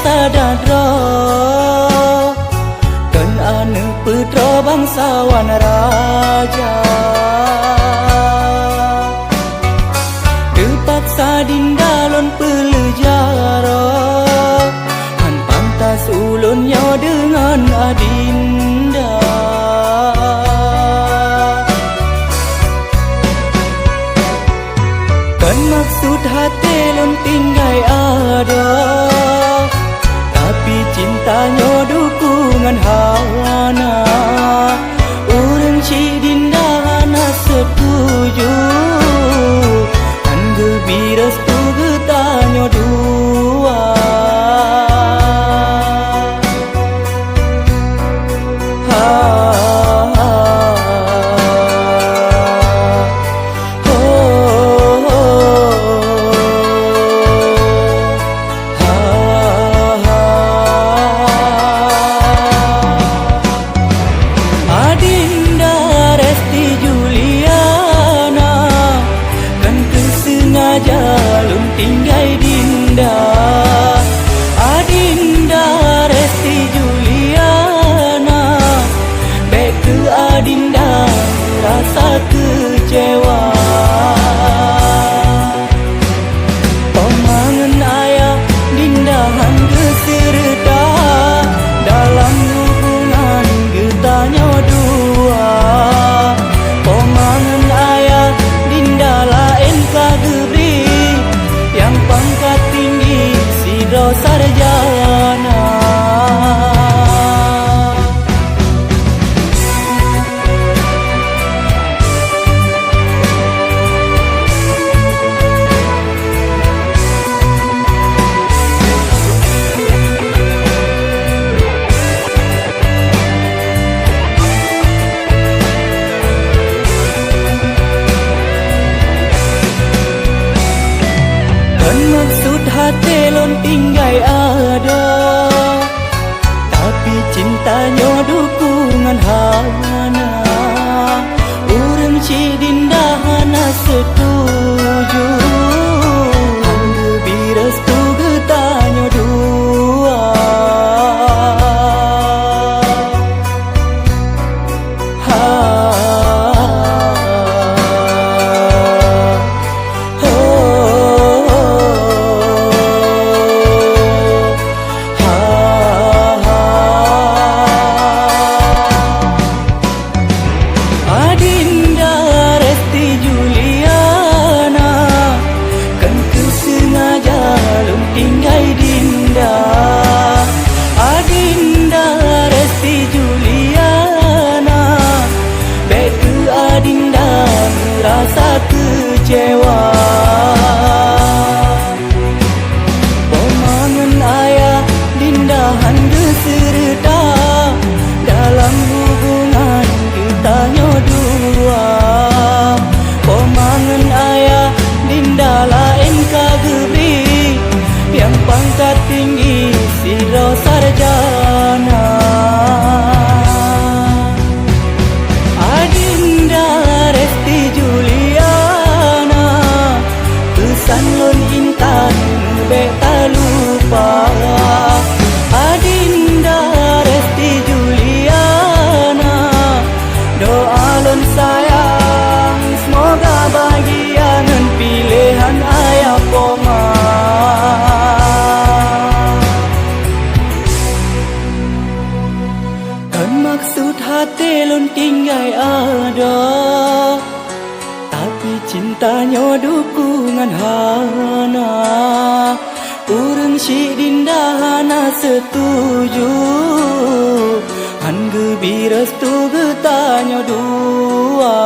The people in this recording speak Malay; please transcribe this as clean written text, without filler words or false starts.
sadadra kan anu putra bangsawan raja terpaksa dindalon pelejara han pantas ulunnya dengan adinda kan maksud hati lon tinggai ada tapi cintanya dukungan hana urang si dinda hana setuju kan gebira setuju tanya dua jalum tinggai dinda adinda Resti Juliana baik ke adinda rasa kecewa pemangan ayah dinda hangga serta dalam hubungan getanya dua pemangan ayah dinda lain kagebri yang pangkat tinggi sidro sarjana maksud hati lon tinggai ada tapi cintanya dukungan hana urang si dinda hana setuju hangga biras tu getanya dua tinggai dinda adinda Resti Juliana baik ke adinda merasa kecewa pemangan ayah dinda hangga serta dalam hubungan getanya dua pemangan ayah dinda lain kagebri yang pangkat tinggi sidro sarjana adinda Resti Juliana pesan lon intan bek tak lupa adinda Resti Juliana doa lon sayang semoga bahagia dengan pilihan ayah poma maksud hati lon tinggai ada tapi cintanya dukungan hana urang si dinda hana setuju hangga biras tu getanya dua